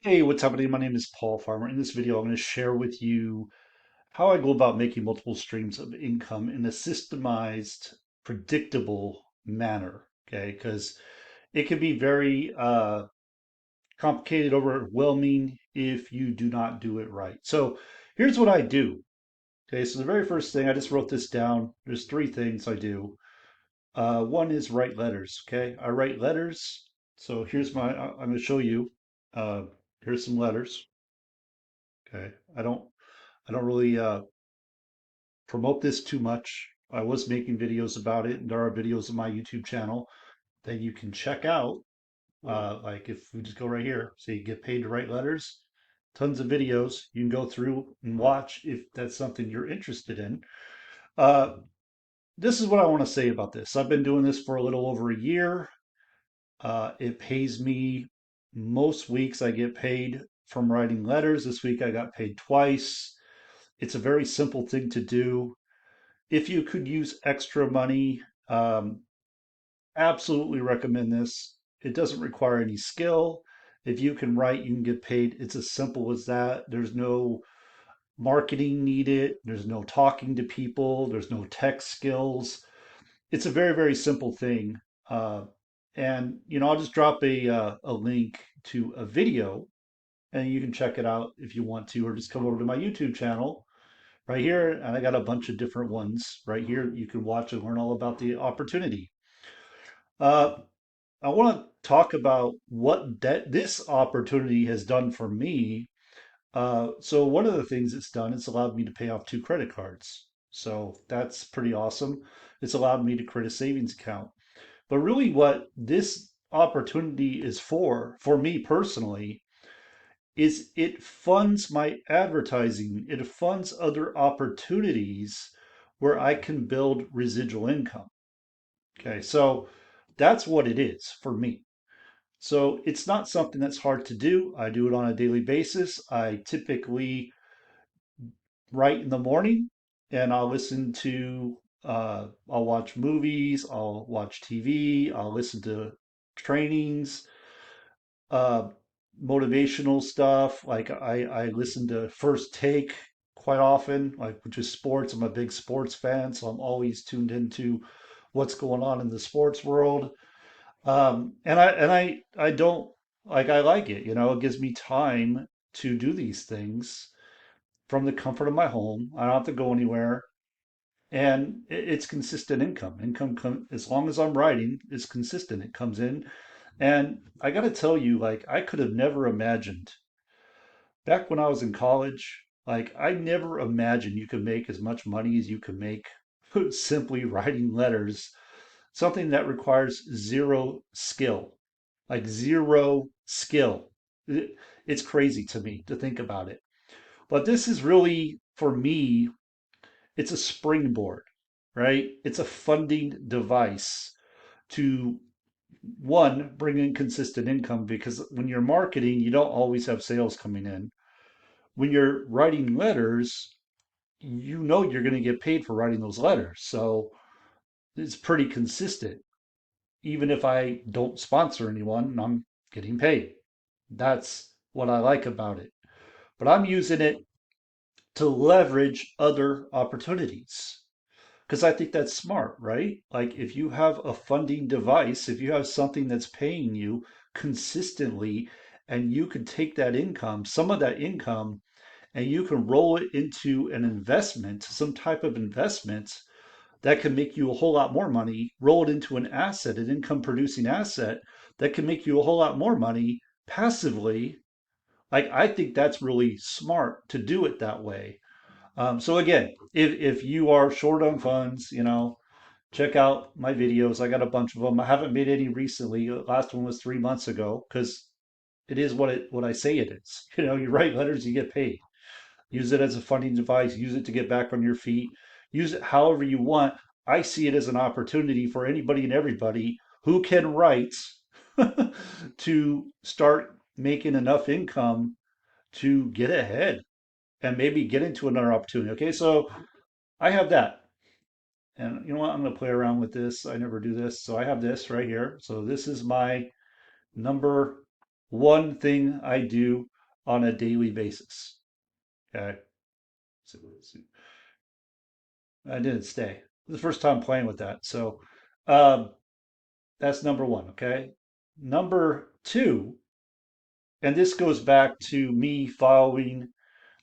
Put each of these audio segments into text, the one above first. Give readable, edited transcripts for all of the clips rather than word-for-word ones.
Hey, what's happening? My name is Paul Farmer. In this video, I'm going to share with you how I go about making multiple streams of income in a systemized, predictable manner. Okay, because it can be very complicated, overwhelming if you do not do it right. So here's what I do. Okay, so the very first thing, I just wrote this down. There's three things I do. One is write letters. Okay, I write letters. So I'm going to show you. Uh, here's some letters. Okay, I don't really promote this too much. I was making videos about it, and there are videos on my YouTube channel that you can check out. Like if we just go right here, so you get paid to write letters, tons of videos you can go through and watch if that's something you're interested in. Uh, this is what I want to say about this. I've been doing this for a little over a year. It pays me most weeks. I get paid from writing letters. This week I got paid twice. It's a very simple thing to do. If you could use extra money, um, absolutely recommend this. It doesn't require any skill. If you can write, you can get paid. It's as simple as that. There's no marketing needed. There's no talking to people. There's no tech skills. It's a very, very simple thing. Uh, and I'll just drop a link to a video, and you can check it out if you want to, or just come over to my YouTube channel right here, and I got a bunch of different ones right here. You can watch and learn all about the opportunity. Uh, I want to talk about what this opportunity has done for me. So one of the things it's done, it's allowed me to pay off two credit cards. So that's pretty awesome. It's allowed me to create a savings account. But really what this opportunity is for me personally, is it funds my advertising. It funds other opportunities where I can build residual income. Okay, so that's what it is for me. So it's not something that's hard to do. I do it on a daily basis. I typically write in the morning and I'll watch movies, I'll watch TV, I'll listen to trainings, uh, motivational stuff. Like I listen to First Take quite often, like which is sports. I'm a big sports fan, so I'm always tuned into what's going on in the sports world. And I don't like I like it. It gives me time to do these things from the comfort of my home. I don't have to go anywhere. And it's consistent income. As long as I'm writing, it's consistent. It comes in. And I got to tell you, like, I could have never imagined back when I was in college, like, I never imagined you could make as much money as you could make simply writing letters, something that requires zero skill, like zero skill. It's crazy to me to think about it. But this is really, for me, it's a springboard, right? It's a funding device to one, bring in consistent income because when you're marketing, you don't always have sales coming in. When you're writing letters, you know you're going to get paid for writing those letters. So it's pretty consistent. Even if I don't sponsor anyone, I'm getting paid. That's what I like about it. But I'm using it to leverage other opportunities because I think that's smart, right? Like if you have a funding device, if you have something that's paying you consistently, and you can take that income, some of that income, and you can roll it into an investment, some type of investment that can make you a whole lot more money, roll it into an asset, an income producing asset that can make you a whole lot more money passively. Like I think that's really smart to do it that way. So again, if you are short on funds, check out my videos. I got a bunch of them. I haven't made any recently. The last one was 3 months ago because it is what I say it is. You write letters, you get paid. Use it as a funding device. Use it to get back on your feet. Use it however you want. I see it as an opportunity for anybody and everybody who can write to start making enough income to get ahead and maybe get into another opportunity. Okay, so I have that. And you know what? I'm going to play around with this. I never do this. So I have this right here. So this is my number one thing I do. on a daily basis. Okay. So, I didn't stay. The first time playing with that. So um, that's number one. Okay. Number two, and this goes back to me following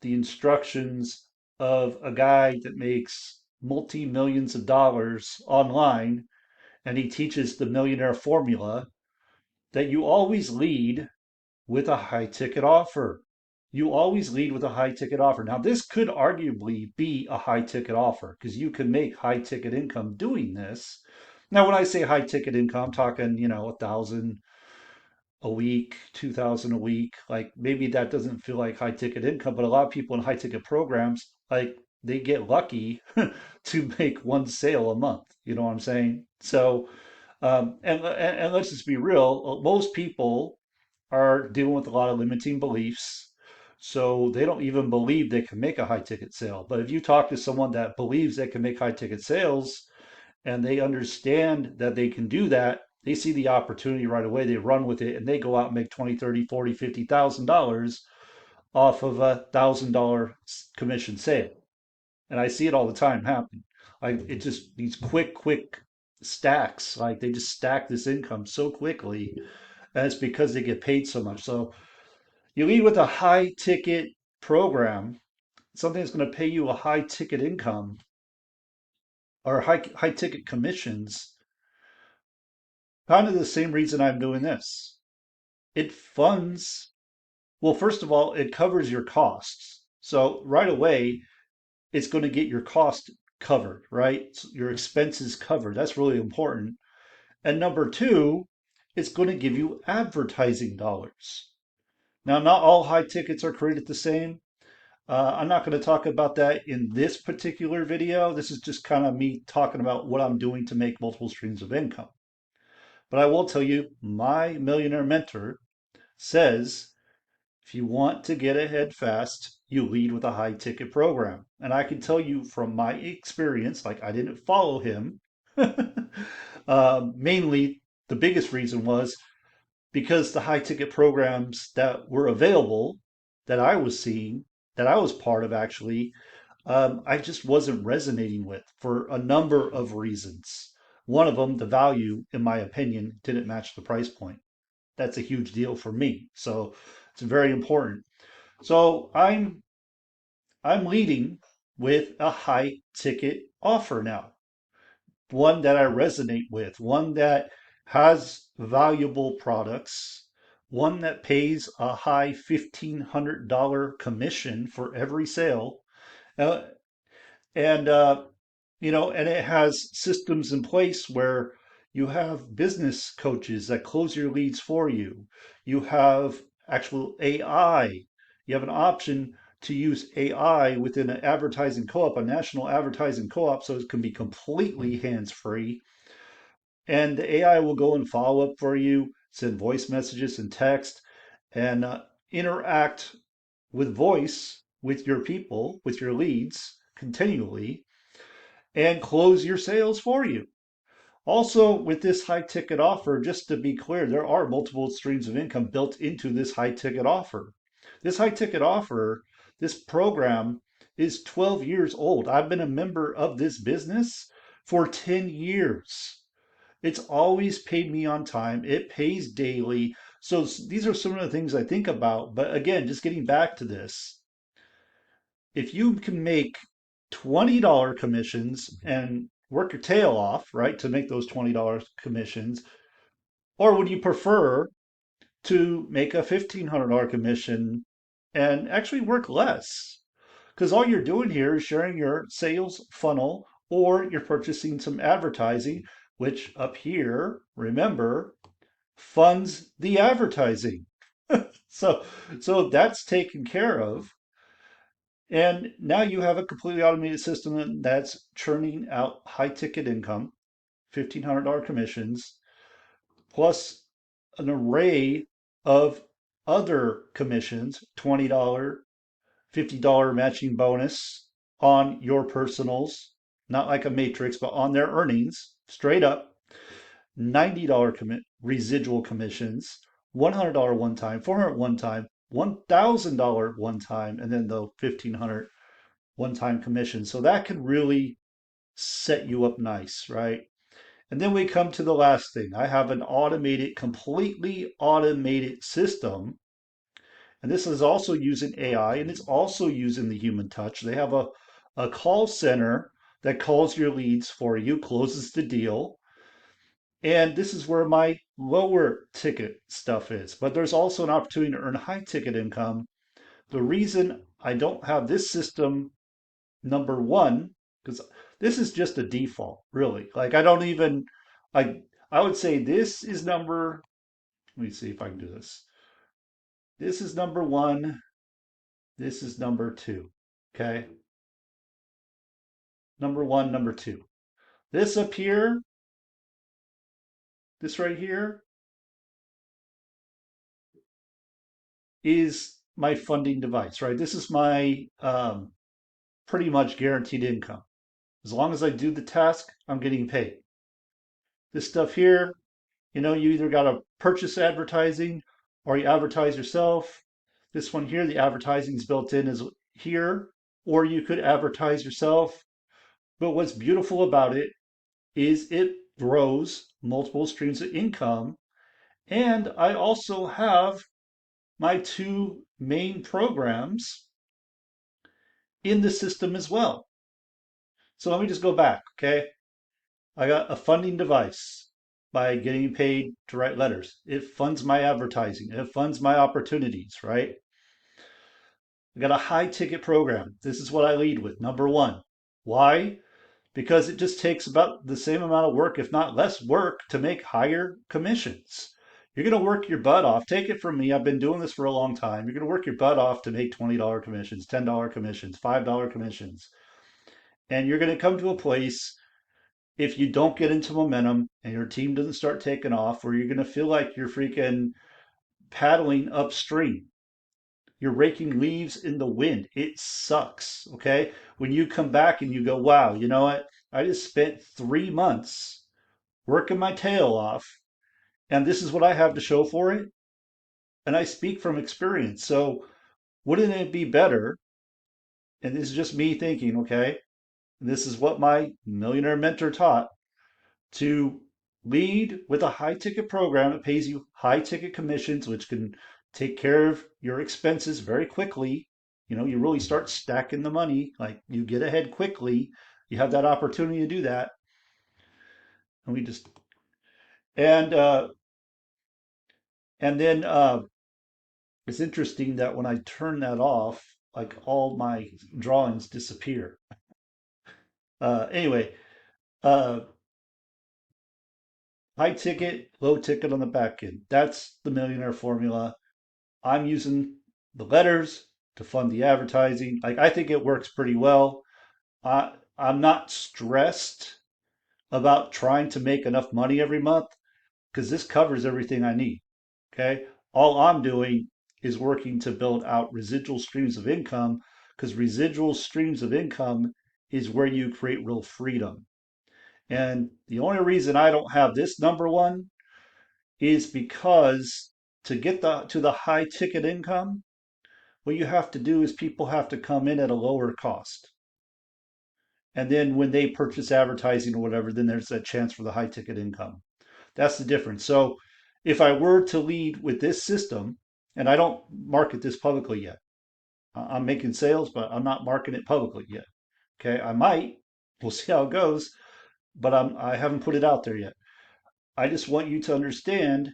the instructions of a guy that makes multi millions of dollars online, and he teaches the millionaire formula that you always lead with a high ticket offer. You always lead with a high ticket offer. Now, this could arguably be a high ticket offer because you can make high ticket income doing this. Now, when I say high ticket income, I'm talking, 1,000 a week, 2,000 a week. Like maybe that doesn't feel like high ticket income, but a lot of people in high ticket programs, like they get lucky to make one sale a month. You know what I'm saying? So, and let's just be real, most people are dealing with a lot of limiting beliefs. So they don't even believe they can make a high ticket sale. But if you talk to someone that believes they can make high ticket sales and they understand that they can do that, they see the opportunity right away, they run with it, and they go out and make 20, 30, 40, $50,000 off of $1,000 commission sale. And I see it all the time happen. Like it just these quick stacks. Like they just stack this income so quickly, and it's because they get paid so much. So you lead with a high ticket program, something that's going to pay you a high ticket income or high ticket commissions. Kind of the same reason I'm doing this. It funds, well, first of all, it covers your costs. So right away, it's going to get your cost covered, right? So your expenses covered. That's really important. And number two, it's going to give you advertising dollars. Now, not all high tickets are created the same. I'm not going to talk about that in this particular video. This is just kind of me talking about what I'm doing to make multiple streams of income. But I will tell you, my millionaire mentor says if you want to get ahead fast, you lead with a high ticket program. And I can tell you from my experience, like I didn't follow him. Mainly, the biggest reason was because the high ticket programs that were available, that I was seeing, that I was part of actually, I just wasn't resonating with for a number of reasons. One of them, the value, in my opinion, didn't match the price point. That's a huge deal for me. So it's very important. So I'm leading with a high ticket offer now, one that I resonate with, one that has valuable products, one that pays a high $1,500 commission for every sale. Uh, and and it has systems in place where you have business coaches that close your leads for you. You have actual AI. You have an option to use AI within an advertising co-op, a national advertising co-op, so it can be completely hands-free. And the AI will go and follow up for you, send voice messages and text, and interact with voice with your people, with your leads continually and close your sales for you. Also, with this high ticket offer, just to be clear, there are multiple streams of income built into this high ticket offer. This high ticket offer, this program is 12 years old. I've been a member of this business for 10 years. It's always paid me on time. It pays daily. So these are some of the things I think about. But again, just getting back to this, if you can make $20 commissions and work your tail off, right, to make those $20 commissions, or would you prefer to make a $1,500 commission and actually work less? Because all you're doing here is sharing your sales funnel or you're purchasing some advertising, which up here, remember, funds the advertising. So, so that's taken care of. And now you have a completely automated system that's churning out high ticket income, $1,500 commissions, plus an array of other commissions, $20, $50 matching bonus on your personals, not like a matrix, but on their earnings, straight up, $90 residual commissions, $100 one time, $400 one time, $1,000 one time, and then the 1,500 one time commission. So that can really set you up nice, right? And then we come to the last thing. I have an automated, completely automated system. And this is also using AI and it's also using the human touch. They have a call center that calls your leads for you, closes the deal. And this is where my lower ticket stuff is. But there's also an opportunity to earn high ticket income. The reason I don't have this system number one, because this is just a default, really. Like I don't even, I I would say this is number, let me see if I can do this. This is number one, this is number two. Okay. Number one, number two. This up here, this right here, is my funding device, right? This is my pretty much guaranteed income. As long as I do the task, I'm getting paid. This stuff here, you either got to purchase advertising or you advertise yourself. This one here, the advertising is built in is here, or you could advertise yourself. But what's beautiful about it is it grows multiple streams of income. And I also have my two main programs in the system as well. So let me just go back, okay? I got a funding device by getting paid to write letters. It funds my advertising. It funds my opportunities, right? I got a high ticket program. This is what I lead with. Number one. Why? Because it just takes about the same amount of work, if not less work, to make higher commissions. You're going to work your butt off. Take it from me. I've been doing this for a long time. You're going to work your butt off to make $20 commissions, $10 commissions, $5 commissions. And you're going to come to a place, if you don't get into momentum and your team doesn't start taking off, where you're going to feel like you're freaking paddling upstream. You're raking leaves in the wind. It sucks. Okay. When you come back and you go, wow, you know what? I just spent 3 months working my tail off, and this is what I have to show for it. And I speak from experience. So wouldn't it be better? And this is just me thinking, okay, this is what my millionaire mentor taught, to lead with a high ticket program that pays you high ticket commissions, which can take care of your expenses very quickly. You really start stacking the money, like you get ahead quickly. You have that opportunity to do that. And we just, and, and then it's interesting that when I turn that off, like all my drawings disappear. Anyway, uh, high ticket, low ticket on the back end. That's the millionaire formula. I'm using the letters to fund the advertising. Like I think it works pretty well. I'm not stressed about trying to make enough money every month because this covers everything I need. Okay. All I'm doing is working to build out residual streams of income, because residual streams of income is where you create real freedom. And the only reason I don't have this number one is because to get to the high ticket income, what you have to do is people have to come in at a lower cost. And then when they purchase advertising or whatever, then there's that chance for the high ticket income. That's the difference. So if I were to lead with this system, and I don't market this publicly yet, I'm making sales, but I'm not marketing it publicly yet. Okay, I might. We'll see how it goes, but I haven't put it out there yet. I just want you to understand,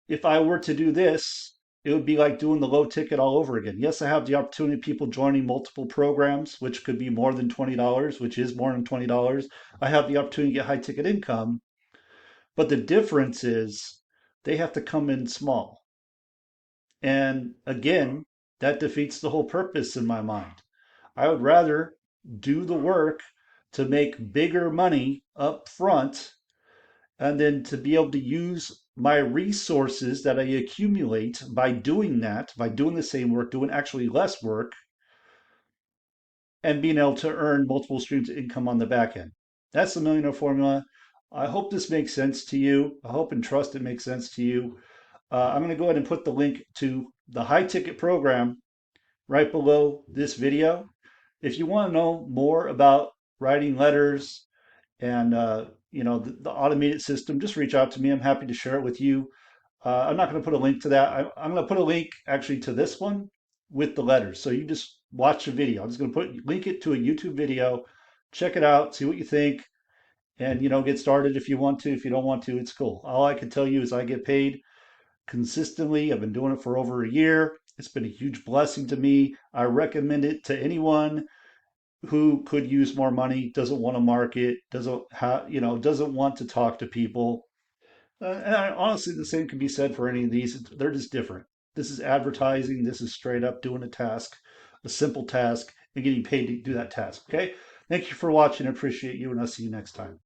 if I were to do this, it would be like doing the low ticket all over again. Yes, I have the opportunity of people joining multiple programs, which could be more than $20, which is more than $20. I have the opportunity to get high ticket income, but the difference is they have to come in small. And again, that defeats the whole purpose in my mind. I would rather do the work to make bigger money up front, and then to be able to use my resources that I accumulate by doing that, by doing the same work, doing actually less work, and being able to earn multiple streams of income on the back end. That's the millionaire formula. I hope this makes sense to you. I hope and trust it makes sense to you. I'm going to go ahead and put the link to the high ticket program right below this video. If you want to know more about writing letters and the automated system, just reach out to me. I'm happy to share it with you. I'm not going to put a link to that. I'm going to put a link actually to this one with the letters. So you just watch the video. I'm just going to link it to a YouTube video. Check it out, see what you think, and get started if you want to. If you don't want to, it's cool. All I can tell you is I get paid consistently. I've been doing it for over a year. It's been a huge blessing to me. I recommend it to anyone who could use more money, doesn't want to market, doesn't want to talk to people. Honestly, the same can be said for any of these. They're just different. This is advertising. This is straight up doing a task, a simple task, and getting paid to do that task. Okay. Thank you for watching. I appreciate you, and I'll see you next time.